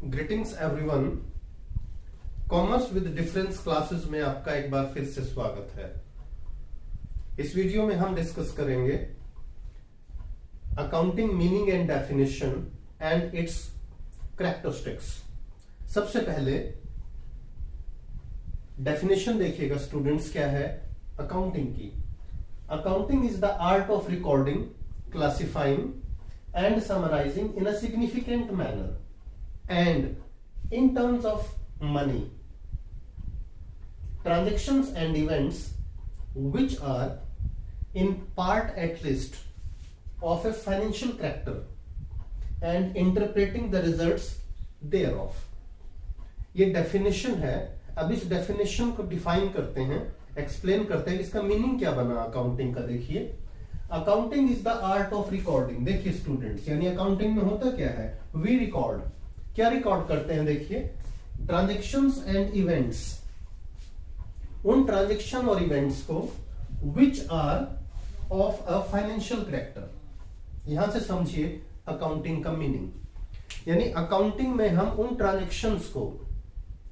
Greetings everyone. Commerce with difference classes में आपका एक बार फिर से स्वागत है। इस वीडियो में हम डिस्कस करेंगे accounting meaning and definition and it's characteristics. सबसे पहले डेफिनेशन देखिएगा स्टूडेंट्स, क्या है अकाउंटिंग की। Accounting is the art of recording, classifying and summarizing in a significant manner and in terms of money transactions and events which are in part at least of a financial character and interpreting the results thereof। ये definition है। अब इस definition को define करते हैं, explain करते हैं इसका मीनिंग क्या बना अकाउंटिंग का। देखिए, accounting is the art of recording. देखिए स्टूडेंट्स, यानी अकाउंटिंग में होता क्या है, वी रिकॉर्ड। क्या रिकॉर्ड करते हैं, देखिए ट्रांजैक्शंस एंड इवेंट्स, उन ट्रांजैक्शन और इवेंट्स को which are of a financial character. यहां से समझिए अकाउंटिंग का मीनिंग। यानी अकाउंटिंग में हम उन ट्रांजैक्शंस को,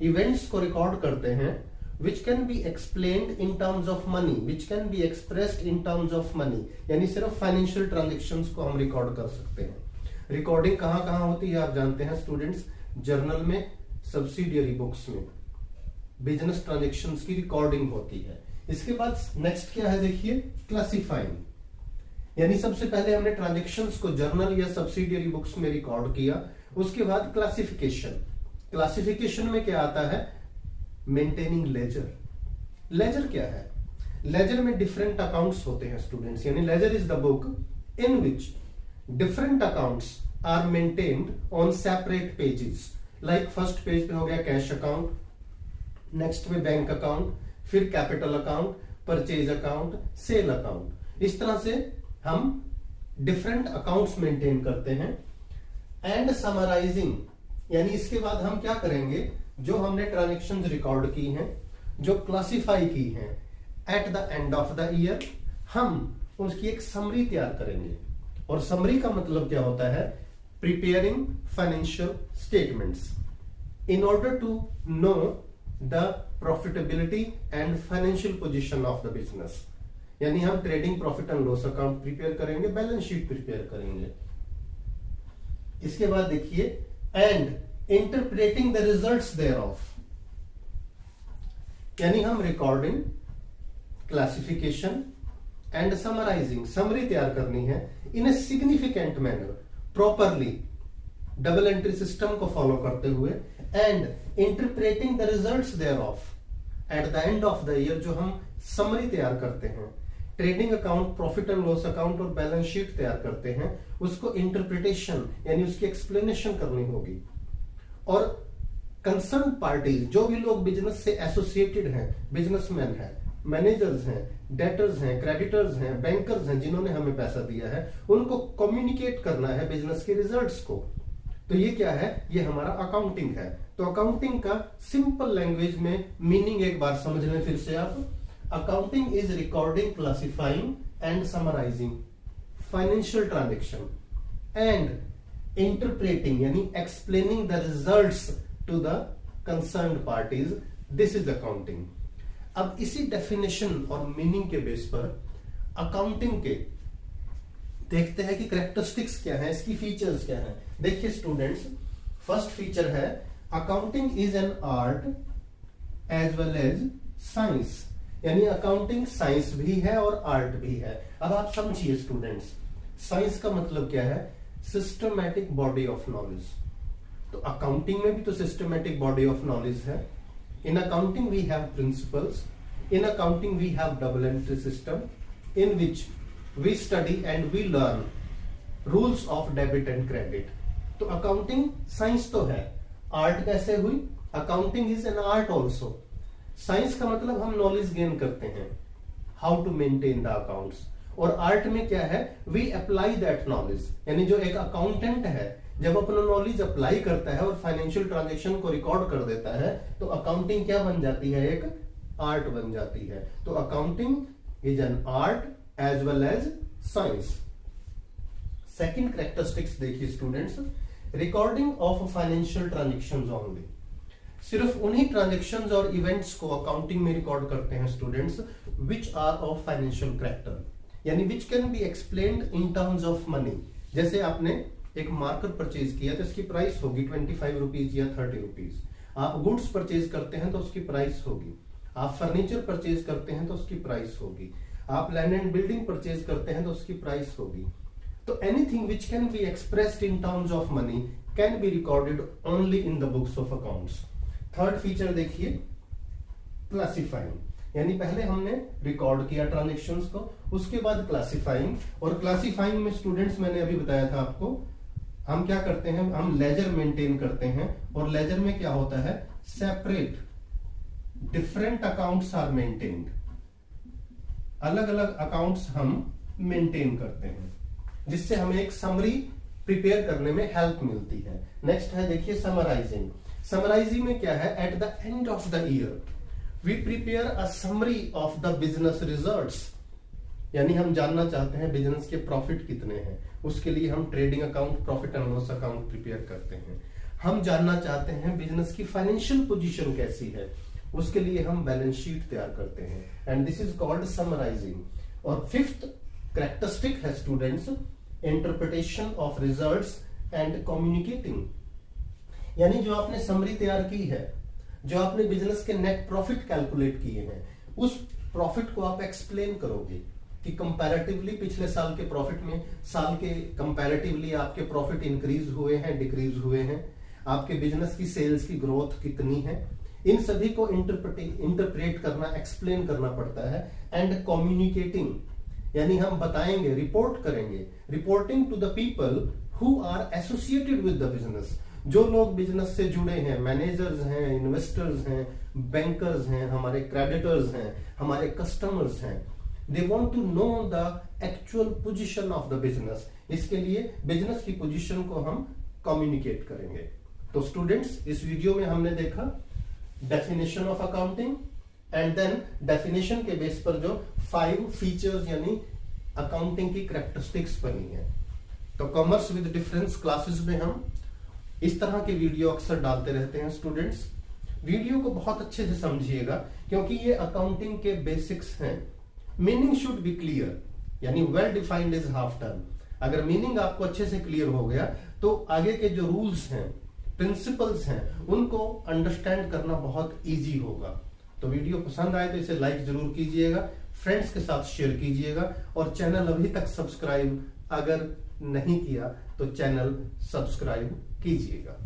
इवेंट्स को रिकॉर्ड करते हैं which can be explained in terms of money, which can be expressed in terms of money। यानी सिर्फ फाइनेंशियल ट्रांजैक्शंस को हम रिकॉर्ड कर सकते हैं। रिकॉर्डिंग कहां कहां होती है आप जानते हैं स्टूडेंट्स, जर्नल में, सब्सिडियरी बुक्स में बिजनेस ट्रांजैक्शंस की रिकॉर्डिंग होती है। इसके बाद नेक्स्ट क्या है, देखिए क्लासिफाइंग। यानी सबसे पहले हमने ट्रांजैक्शंस को जर्नल या सब्सिडियरी बुक्स में रिकॉर्ड किया। उसके बाद क्लासिफिकेशन। क्लासिफिकेशन में क्या आता है, मेंटेनिंग लेजर। लेजर क्या है, लेजर में डिफरेंट अकाउंट्स होते हैं स्टूडेंट्स। यानी ledger is the book in which different accounts are maintained on separate pages. Like first page पे हो गया कैश अकाउंट, नेक्स्ट में बैंक अकाउंट, फिर capital account, purchase account, sale account. इस तरह से हम डिफरेंट अकाउंट्स मेंटेन करते हैं। एंड समराइजिंग, यानी इसके बाद हम क्या करेंगे, जो हमने ट्रांजैक्शंस रिकॉर्ड की हैं, जो क्लासिफाई की हैं, eight the end of the year हम उसकी एक समरी तैयार करेंगे। और समरी का मतलब क्या होता है, preparing financial statements in order to know the profitability and financial position of the business. यानी हम trading profit and loss account prepare करेंगे, बैलेंस शीट प्रिपेयर करेंगे। इसके बाद देखिए, and interpreting the results thereof. यानी हम recording, classification and summarising, summary तैयार करनी है in a significant manner, properly double entry system को फॉलो करते हुए, and interpreting the results thereof at the end of the year. जो हम समरी तैयार करते हैं, trading account, profit and loss account और बैलेंस शीट तैयार करते हैं, उसको इंटरप्रिटेशन यानी उसकी एक्सप्लेनेशन करनी होगी। और कंसर्न पार्टीज, जो भी लोग बिजनेस से एसोसिएटेड हैं, बिजनेसमैन हैं, मैनेजर्स हैं, डेटर्स हैं, क्रेडिटर्स हैं, बैंकर्स हैं, जिन्होंने हमें पैसा दिया है, उनको कम्युनिकेट करना है बिजनेस के रिजल्ट्स को। तो ये क्या है, ये हमारा अकाउंटिंग है। तो अकाउंटिंग का सिंपल लैंग्वेज में मीनिंग एक बार समझ लें फिर से आप। Accounting is recording, classifying and summarising financial transaction and interpreting यानी explaining the results to the concerned parties. This is accounting. अब इसी डेफिनेशन और मीनिंग के बेस पर अकाउंटिंग के देखते हैं कि कैरेक्टरिस्टिक्स क्या है, इसकी फीचर्स क्या है। देखिए स्टूडेंट्स, फर्स्ट फीचर है accounting is an art as well as science. यानी अकाउंटिंग साइंस भी है और आर्ट भी है। अब आप समझिए स्टूडेंट्स, साइंस का मतलब क्या है, सिस्टमैटिक बॉडी ऑफ नॉलेज। तो अकाउंटिंग में भी तो सिस्टमैटिक बॉडी ऑफ नॉलेज है। In accounting we have principles, in accounting we have double entry system in which we study and we learn rules of debit and credit. तो accounting science तो है, art कैसे हुई, accounting is an art also. Science का मतलब हम knowledge gain करते हैं, how to maintain the accounts. और आर्ट में क्या है, वी अप्लाई दैट नॉलेज। यानी जो एक अकाउंटेंट है, जब अपना नॉलेज अप्लाई करता है और फाइनेंशियल ट्रांजैक्शन को रिकॉर्ड कर देता है, तो अकाउंटिंग क्या बन जाती है, एक आर्ट बन जाती है। तो accounting is an art as well as science. Second characteristics देखिए students, recording of financial transactions only. सिर्फ उन्हीं ट्रांजेक्शंस और इवेंट्स को अकाउंटिंग में रिकॉर्ड करते हैं students which are of financial character, यानी which can be explained in terms of money. जैसे आपने एक मार्कर परचेज किया तो इसकी प्राइस होगी 25 रुपीज या 30 रुपीज। आप गुड्स परचेज करते हैं तो उसकी प्राइस होगी। आप फर्नीचर परचेज करते हैं तो उसकी प्राइस होगी। आप लैंड एंड बिल्डिंग परचेज करते हैं तो उसकी प्राइस होगी। तो anything which can be expressed in terms of money can be recorded only in the books of accounts. Third feature देखिए, क्लासिफाइंग, यानी पहले हमने रिकॉर्ड किया ट्रांजेक्शन्स को, उसके बाद क्लासिफाइंग। और क्लासिफाइंग में स्टूडेंट्स मैंने अभी बताया था आपको, हम क्या करते हैं, हम लेजर मेंटेन करते हैं। और लेजर में क्या होता है, separate different accounts are maintained, अलग अलग अकाउंट्स हम मेंटेन करते हैं, जिससे हमें एक समरी प्रिपेयर करने में हेल्प मिलती है। नेक्स्ट है देखिए समराइजिंग। समराइजिंग में क्या है, at the end of the year we prepare a summary of the business results, यानी हम जानना चाहते हैं बिजनेस के प्रॉफिट कितने हैं, उसके लिए हम trading account, profit and loss account prepare करते हैं। हम जानना चाहते हैं बिजनेस की फाइनेंशियल पोजीशन कैसी है, उसके लिए हम बैलेंस शीट तैयार करते हैं, and this is called summarising. और फिफ्थ कैरेक्टरिस्टिक है students, interpretation of results and communicating, यानी जो आपने समरी तैयार की है, जो आपने बिजनेस के नेट प्रॉफिट कैलकुलेट किए हैं, उस प्रॉफिट को आप एक्सप्लेन करोगे कि कंपैरेटिवली पिछले साल के प्रॉफिट में साल के कंपैरेटिवली आपके प्रॉफिट इंक्रीज हुए हैं, डिक्रीज हुए हैं, आपके बिजनेस की सेल्स की ग्रोथ कितनी है। इन सभी को इंटरप्रेट करना, एक्सप्लेन करना पड़ता है। एंड कम्युनिकेटिंग, यानी हम बताएंगे, रिपोर्ट करेंगे, reporting to the people who are associated with the business, जो लोग बिजनेस से जुड़े हैं, मैनेजर्स हैं, इन्वेस्टर्स हैं, बैंकर्स हैं, हमारे क्रेडिटर्स हैं, हमारे कस्टमर्स हैं, they want to know the actual position of the business. इसके लिए बिजनेस की पोजीशन को हम कम्युनिकेट करेंगे। तो स्टूडेंट्स, इस वीडियो में हमने देखा definition of accounting, and then definition के बेस पर जो 5 फीचर्स यानी अकाउंटिंग की कैरेक्टरिस्टिक्स बनी है। तो कॉमर्स विद डिफरेंस क्लासेस में हम इस तरह के वीडियो अक्सर डालते रहते हैं स्टूडेंट्स। वीडियो को बहुत अच्छे से समझिएगा, क्योंकि ये अकाउंटिंग के बेसिक्स हैं। मीनिंग शुड बी क्लियर, यानी well defined is half done. अगर मीनिंग आपको अच्छे से क्लियर हो गया तो आगे के जो रूल्स हैं, प्रिंसिपल्स हैं, उनको अंडरस्टैंड करना बहुत इजी होगा। तो वीडियो पसंद आए तो इसे लाइक जरूर कीजिएगा, फ्रेंड्स के साथ शेयर कीजिएगा, और चैनल अभी तक सब्सक्राइब अगर नहीं किया तो चैनल सब्सक्राइब कीजिएगा।